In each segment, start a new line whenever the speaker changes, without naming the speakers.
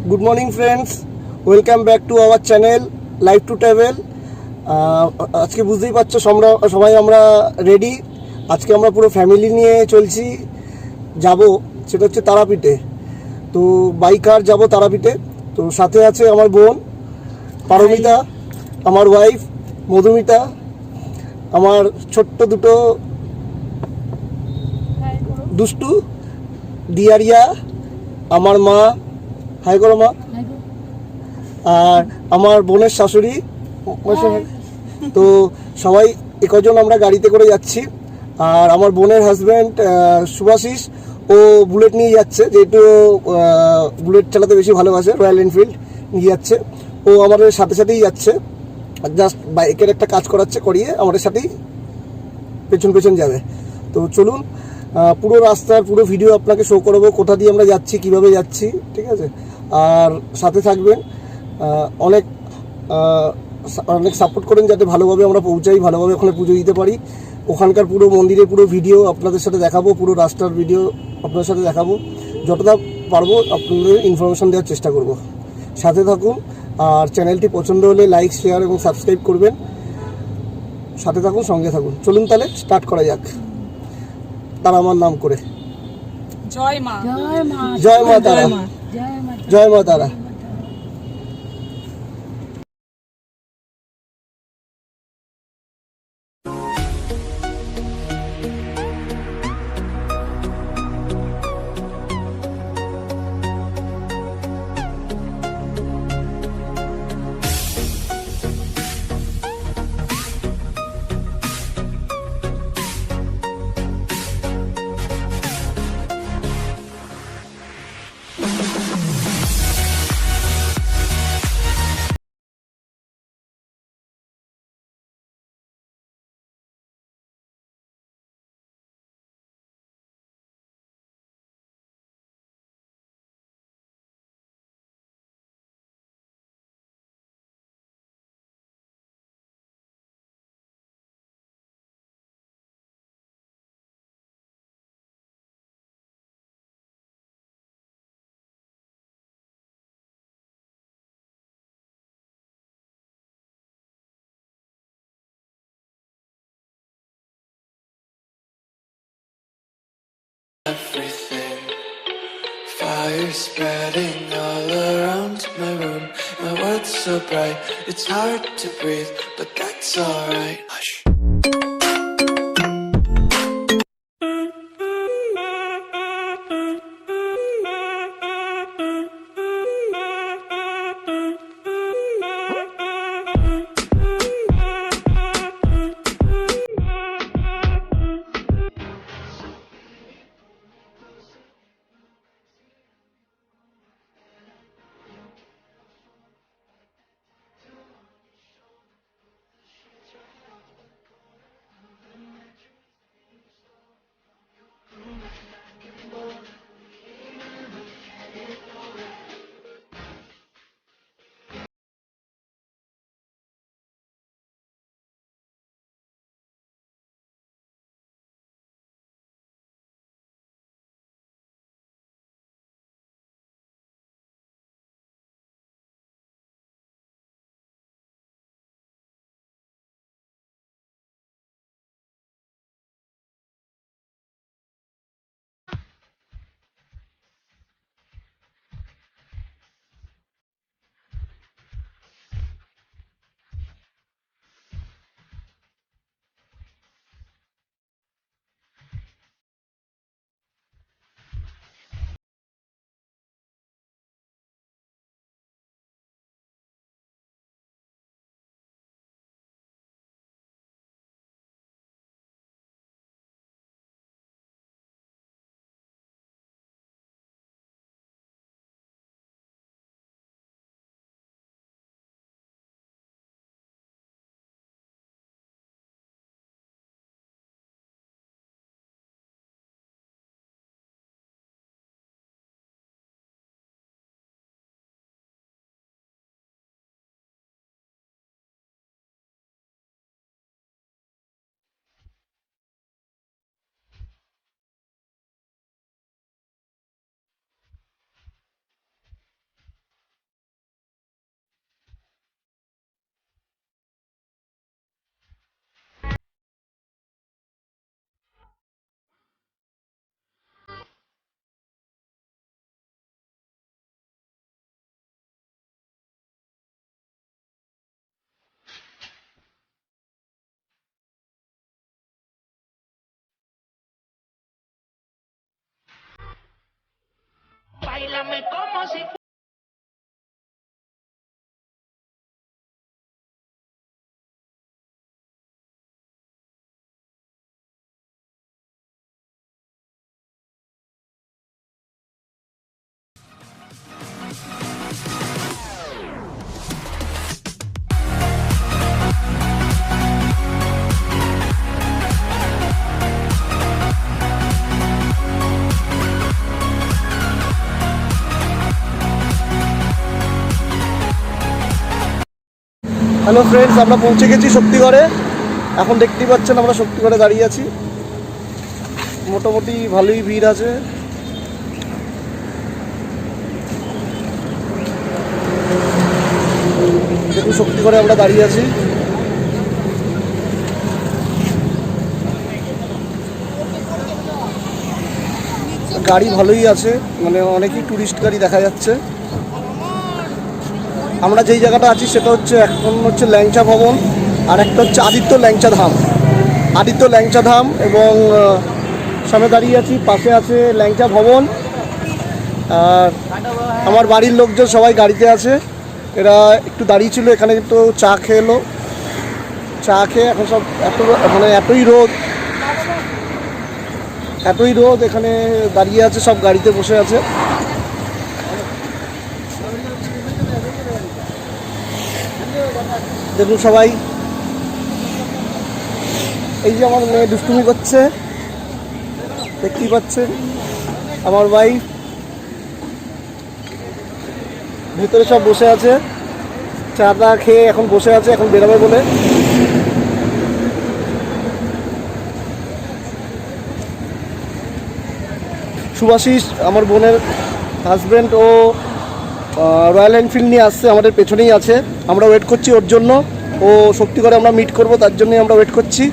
Good morning friends, welcome back to our channel life to travel. আজকে বুঝতেই পারছো সবাই আমরা রেডি। আজকে আমরা পুরো ফ্যামিলি নিয়ে চলছি, যাব সেটা হচ্ছে তারাপীঠে। তো বাইকার যাব তারাপীঠে। তো সাথে আছে আমার বোন পারমিতা, আমার ওয়াইফ মধুমিতা, আমার ছোট্ট দুটো দুষ্টু দিয়ারিয়া, আমার মা, হাই করো মা, আর আমার বোনের শাশুড়ি। তো সবাই একজন আমরা গাড়িতে করে যাচ্ছি। আর আমার বোনের হাজব্যান্ড সুভাশিস, ও বুলেট নিয়ে যাচ্ছে, যেহেতু বুলেট চালাতে বেশি ভালোবাসে, রয়্যাল এনফিল্ড নিয়ে যাচ্ছে। ও আমাদের সাথে সাথেই যাচ্ছে, জাস্ট বাইকের একটা কাজ করিয়ে আমাদের সাথেই পেছন পেছন যাবে। তো চলুন, পুরো রাস্তার পুরো ভিডিও আপনাকে শো করবো, কোথা দিয়ে আমরা যাচ্ছি, কিভাবে যাচ্ছি, ঠিক আছে? আর সাথে থাকবেন। অনেক অনেক সাপোর্ট করেন যাতে ভালোভাবে আমরা পৌঁছাই, ভালোভাবে ওখানে পুজো দিতে পারি। ওখানকার পুরো মন্দিরের পুরো ভিডিও আপনাদের সাথে দেখাবো, পুরো রাস্তার ভিডিও আপনাদের সাথে দেখাবো, যতটা পারবো আপনাদের ইনফরমেশান দেওয়ার চেষ্টা করব। সাথে থাকুন, আর চ্যানেলটি পছন্দ হলে লাইক, শেয়ার এবং সাবস্ক্রাইব করবেন। সাথে থাকুন, সঙ্গে থাকুন। চলুন তাহলে স্টার্ট করা যাক, তারা আমার নাম করে।
জয় মা,
জয় মা তারা, জয় মা তারা।
Everything, fire spreading all around my room. My world's so bright, it's hard to breathe, but that's alright. Hush.
Mírame como si
hello friends, আমরা পৌঁছে গেছি শক্তিগড়ে। এখন দেখতেই পাচ্ছেন আমরা শক্তিগড়ে দাঁড়িয়ে আছি। মোটামুটি ভালোই ভিড় আছে। দেখুন শক্তিগড়ে আমরা দাঁড়িয়ে আছি। গাড়ি ভালোই আছে, মানে অনেকই টুরিস্ট গাড়ি দেখা যাচ্ছে। আমরা যেই জায়গাটা আছি সেটা হচ্ছে এখন হচ্ছে ল্যাংচা ভবন, আর একটা হচ্ছে আদিত্য ল্যাংচা ধাম। আদিত্য ল্যাংচা ধাম এবং সামনে দাঁড়িয়ে আছি, পাশে আছে ল্যাংচা ভবন। আর আমার বাড়ির লোকজন সবাই গাড়িতে আছে। এরা একটু দাঁড়িয়ে ছিল, এখানে কিন্তু চা খেলো। চা খেয়ে এখন সব মানে এতই রোদ এখানে দাঁড়িয়ে আছে, সব গাড়িতে বসে আছে। দেখুন সবাই, এই যে আমার মেয়ে দুষ্টুমি করছে, দেখতেই পাচ্ছেন। আমার ওয়াইফ ভেতরে সব বসে আছে, চা টা খেয়ে এখন বসে আছে, এখন বেরোবে বলে। সুভাশিস আমার বোনের হাজব্যান্ড, ও রয়্যাল এনফিল্ড নিয়ে আসছে, আমাদের পেছনেই আছে। আমরা ওয়েট করছি ওর জন্য। ও শক্তিগড়ে আমরা মিট করব, তার জন্যই আমরা ওয়েট করছি।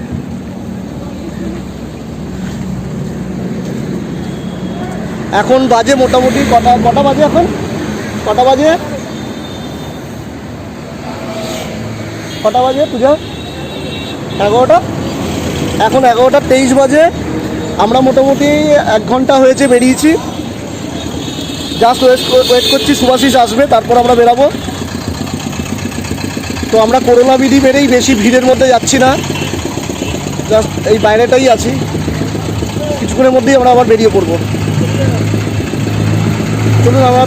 এখন বাজে মোটামুটি কটা বাজে? এখন কটা বাজে পূজা? 11টা। এখন 11:23 বাজে। আমরা মোটামুটি 1 ঘন্টা হয়েছে বেরিয়েছি। জাস্ট ওয়েট করছি সুভাশিস আসবে, তারপর আমরা বেরাবো। তো আমরা করোনা বিধি মেনেই বেশি ভিড়ের মধ্যে যাচ্ছি না, জাস্ট এই বাইরেটাই আছি। কিছুক্ষণের মধ্যেই আমরা আবার বেরিয়ে পড়বো। চলুন আমরা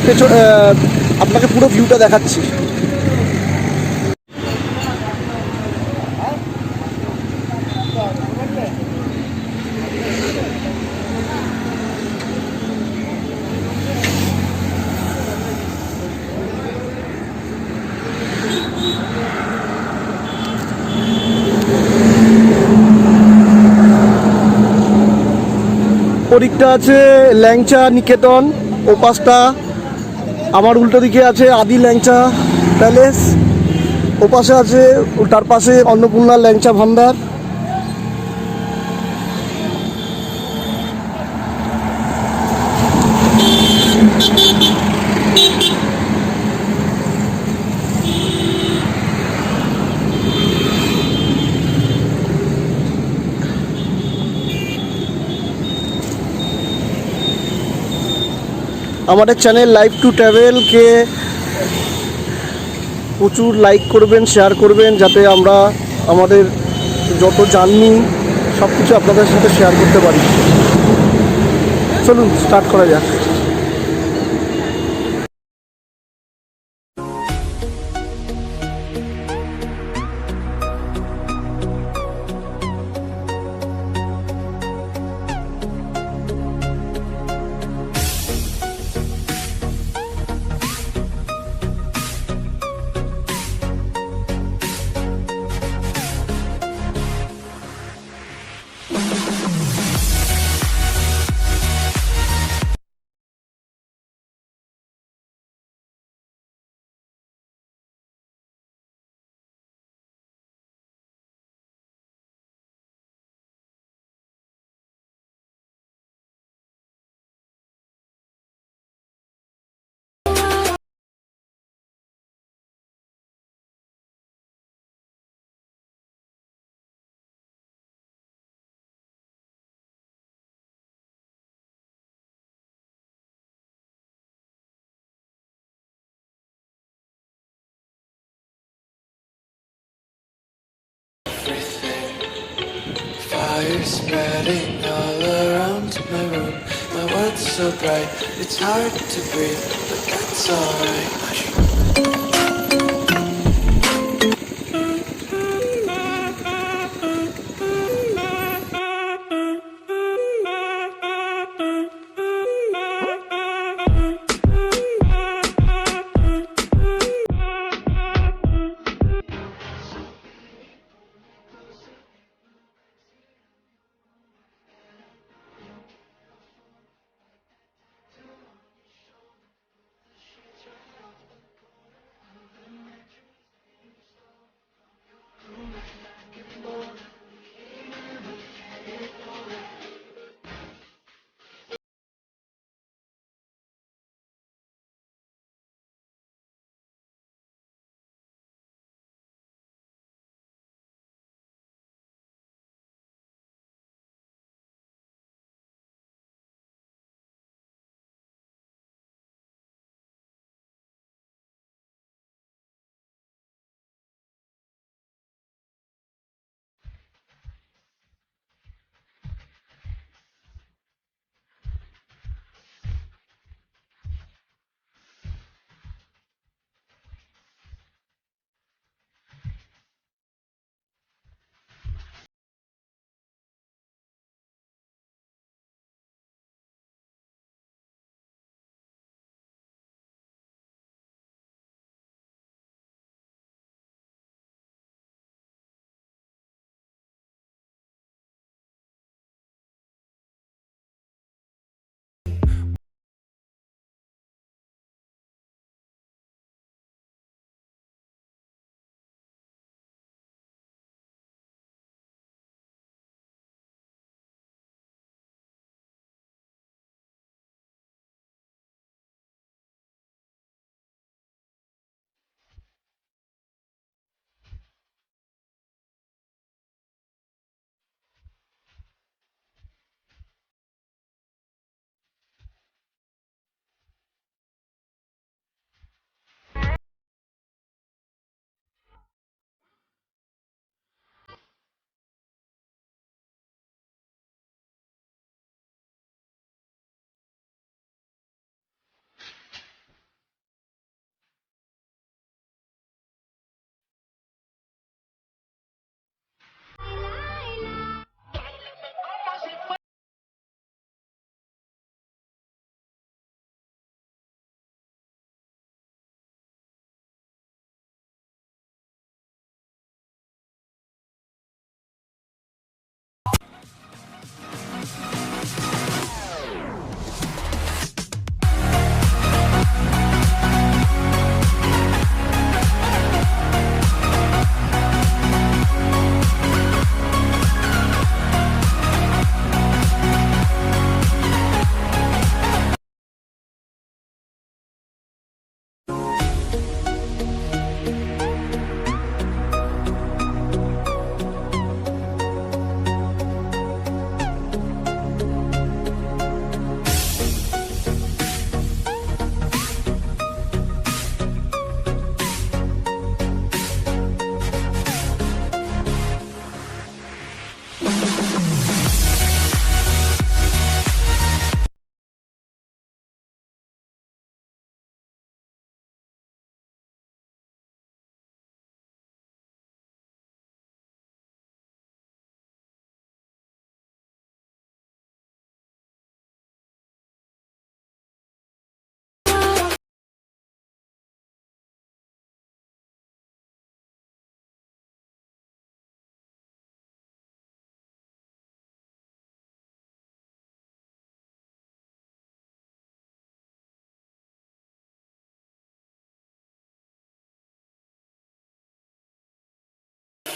আপনাকে পুরো ভিউটা দেখাচ্ছি। ওদিকটা আছে ল্যাংচা নিকেতন, ও পাশটা আমার উল্টো দিকে আছে আদি ল্যাংচা প্যালেস, ও পাশে আছে, তার পাশে অন্নপূর্ণা ল্যাংচা ভান্ডার। আমাদের চ্যানেল লাইভ টু ট্রাভেলকে প্রচুর লাইক করবেন, শেয়ার করবেন, যাতে আমরা আমাদের যত জার্নি সব কিছু আপনাদের সাথে শেয়ার করতে পারি। চলুন স্টার্ট করা যাক।
everything. Fire spreading all around my room. My world's so bright, it's hard to breathe, but that's alright. Hush.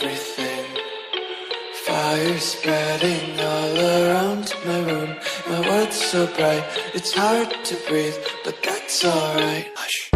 Everything. Fire spreading all around my room. My world's so bright, it's hard to breathe, but that's alright. Hush.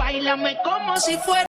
Báilame como si fuera.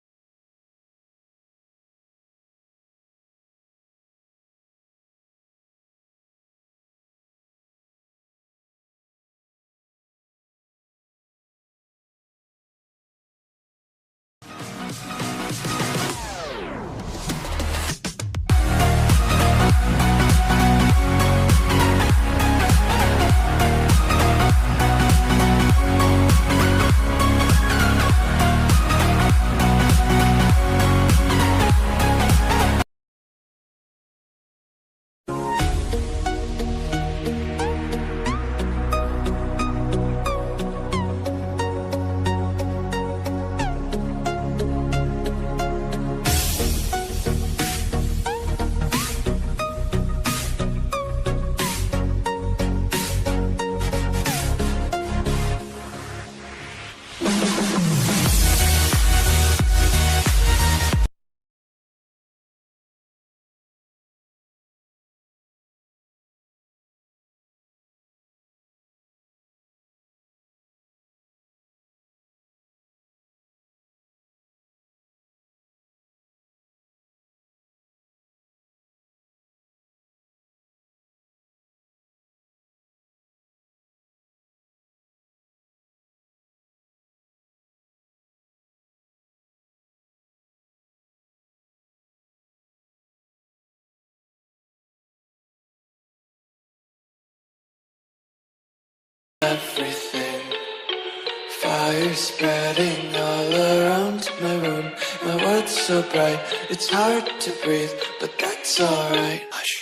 Everything, fire spreading all around my room. My world's so bright, it's hard to breathe, but that's alright. Hush.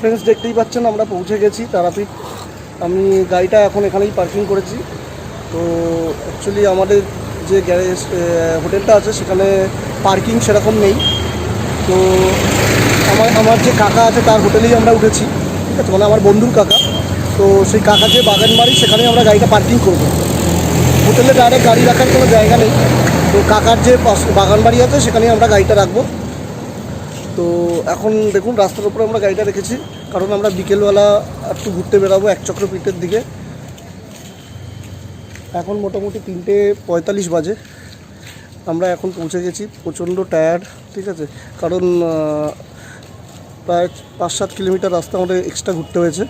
Friends, দেখতেই পাচ্ছেন আমরা পৌঁছে গেছি তারাপীঠ। আমি গাড়িটা এখন এখানেই parking করেছি। তো অ্যাকচুয়ালি আমাদের যে গ্যারেজ হোটেলটা আছে সেখানে পার্কিং সেরকম নেই। তো আমার যে কাকা আছে তার হোটেলেই আমরা উঠেছি, ঠিক আছে, মানে আমার বন্ধুর কাকা। তো সেই কাকা যে বাগান বাড়ি সেখানেই আমরা গাড়িটা পার্কিং করবো। হোটেলে ডাইরেক্ট গাড়ি রাখার কোনো জায়গা নেই। তো কাকার যে বাগান বাড়ি আছে সেখানেই আমরা গাড়িটা রাখবো। তো এখন দেখুন রাস্তার উপরে আমরা গাড়িটা রেখেছি, কারণ আমরা বিকেলবেলা একটু ঘুরতে বেরাবো একচক্রপীঠের দিকে। এখন মোটামুটি 3:45 বাজে। আমরা এখন পৌঁছে গেছি, প্রচণ্ড টায়ার্ড, ঠিক আছে, কারণ প্রায় 5-7 কিলোমিটার রাস্তা আমাদের এক্সট্রা ঘুরতে হয়েছে।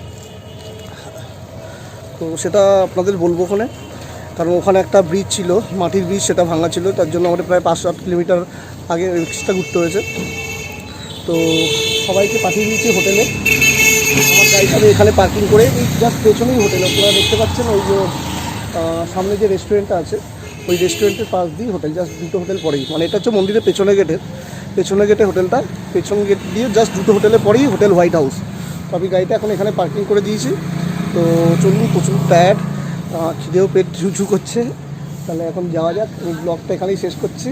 তো সেটা আপনাদের বলবো ওখানে, কারণ ওখানে একটা ব্রিজ ছিল, মাটির ব্রিজ, সেটা ভাঙা ছিল, তার জন্য আমাদের প্রায় 5-7 কিলোমিটার আগে এক্সট্রা ঘুরতে হয়েছে। তো সবাইকে পাঠিয়ে দিয়েছি হোটেলে। আমার গাড়িটা আমি এখানে পার্কিং করে এই জাস্ট পেছনেই হোটেল, আপনারা দেখতে পাচ্ছেন ওই যে সামনে যে রেস্টুরেন্টটা আছে ওই রেস্টুরেন্টের পাশ দিয়ে হোটেল, জাস্ট দুটো হোটেল পরেই, মানে এটা হচ্ছে মন্দিরের পেছনে গেটে হোটেলটা, পেছন গেট দিয়ে জাস্ট দুটো হোটেলে পরেই হোটেল হোয়াইট হাউস। তো আমি গাড়িটা এখন এখানে পার্কিং করে দিয়েছি। তো চলুন, প্রচুর টায়ার্ড, খিদেও পেট ঝুঝু করছে, তাহলে এখন যাওয়া যাক। আমি ব্লগটা এখানেই শেষ করছি।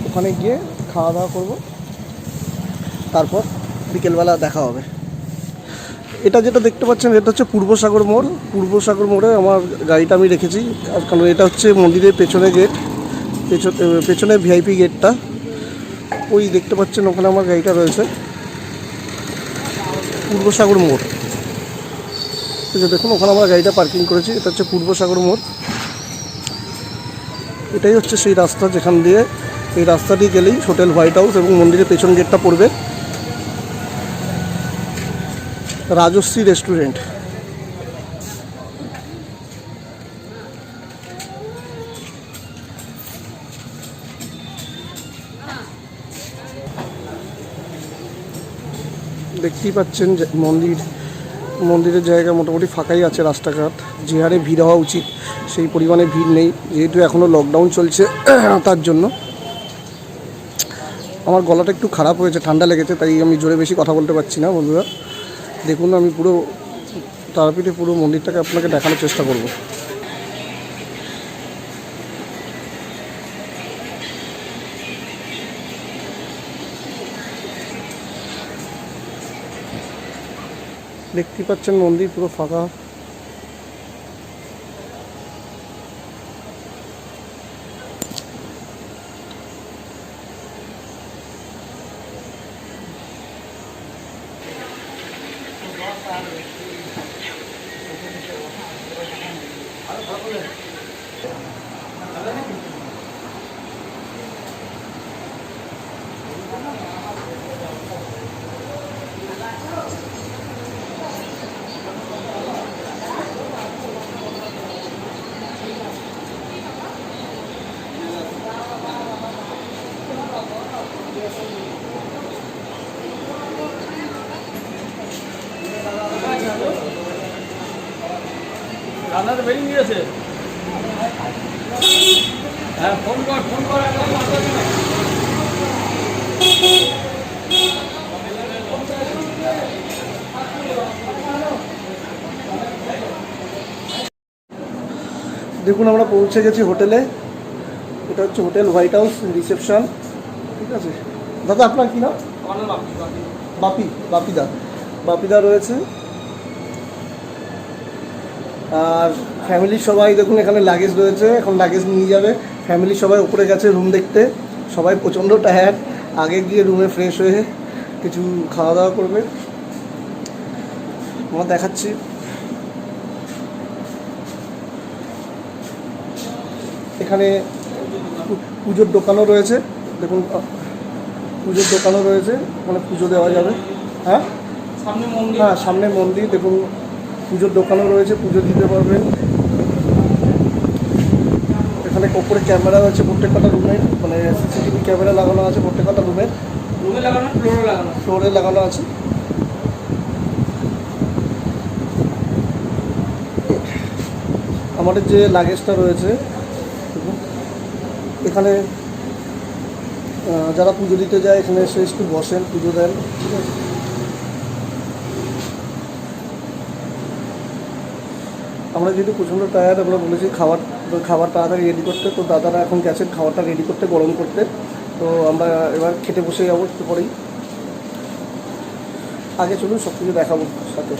ওখানে গিয়ে খাওয়া দাওয়া করবো, তারপর বিকেলবেলা দেখা হবে। এটা যেটা দেখতে পাচ্ছেন এটা হচ্ছে পূর্বসাগর মোড়। পূর্বসাগর মোড়ে আমার গাড়িটা আমি রেখেছি, কারণ এটা হচ্ছে মন্দিরের পেছনে গেট, পেছনে ভিআইপি গেটটা ওই দেখতে পাচ্ছেন, ওখানে আমার গাড়িটা রয়েছে। পূর্বসাগর মোড়, ঠিক আছে, দেখুন ওখানে আমার গাড়িটা পার্কিং করেছি। এটা হচ্ছে পূর্বসাগর মোড়। এটাই হচ্ছে সেই রাস্তা যেখান দিয়ে, এই রাস্তাটি গেলেই হোটেল হোয়াইট হাউস এবং মন্দিরের পেছন গেটটা পড়বে, রাজশ্রী রেস্টুরেন্ট। দেখতেই পাচ্ছেন যে মন্দিরের জায়গা মোটামুটি ফাঁকাই আছে, রাস্তাঘাট যে হারে ভিড় হওয়া উচিত সেই পরিমাণে ভিড় নেই, যেহেতু এখনও লকডাউন চলছে তার জন্য। আমার গলাটা একটু খারাপ হয়েছে, ঠান্ডা লেগেছে, তাই আমি জোরে বেশি কথা বলতে পারছি না। বন্ধুরা দেখুন, আমি পুরো তারাপীঠে পুরো মন্দিরটাকে আপনাকে দেখানোর চেষ্টা করব। দেখতে পাচ্ছেন মন্দির পুরো ফাঁকা।
রান্নাতে বেরিয়ে নিয়েছে। হ্যাঁ, ফোন কর
দেখুন, আমরা পৌঁছে গেছি হোটেলে। এটা হচ্ছে হোটেল হোয়াইট হাউস রিসেপশন। ঠিক আছে দাদা, আপনার কি নাম? বাপিদা রয়েছে। আর ফ্যামিলির সবাই দেখুন, এখানে লাগেজ রয়েছে, এখন লাগেজ নিয়ে যাবে। ফ্যামিলির সবাই উপরে গেছে রুম দেখতে। সবাই প্রচণ্ড টায়ার্ড, আগে গিয়ে রুমে ফ্রেশ হয়ে কিছু খাওয়া দাওয়া করবে। আমরা দেখাচ্ছি। এখানে পুজোর দোকানও রয়েছে, দেখুন পুজোর দোকানও রয়েছে, ওখানে পুজো দেওয়া যাবে। হ্যাঁ, সামনে মন্দির দেখুন, পুজোর দোকানও রয়েছে, পুজো দিতে পারবেন। এখানে ওপরে ক্যামেরা রয়েছে প্রত্যেকটা রুমে, মানে সিসিটিভি ক্যামেরা লাগানো আছে প্রত্যেকটা রুমে লাগানো, ফ্লোরে লাগানো আছে। আমাদের যে লাগেজটা রয়েছে এখানে, যারা পুজো দিতে যায় এখানে এসে একটু বসেন, পুজো দেন। ঠিক আছে, আমরা যেহেতু প্রচণ্ড টায়ার্ড, আমরা বলেছি খাবার তাড়াতাড়ি রেডি করতে। তো দাদারা এখন গেছেন খাবারটা রেডি করতে, গরম করতে। তো আমরা এবার খেতে বসে যাবো একটু পরেই। আগে চলুন, সব কিছু দেখাবো সাথে।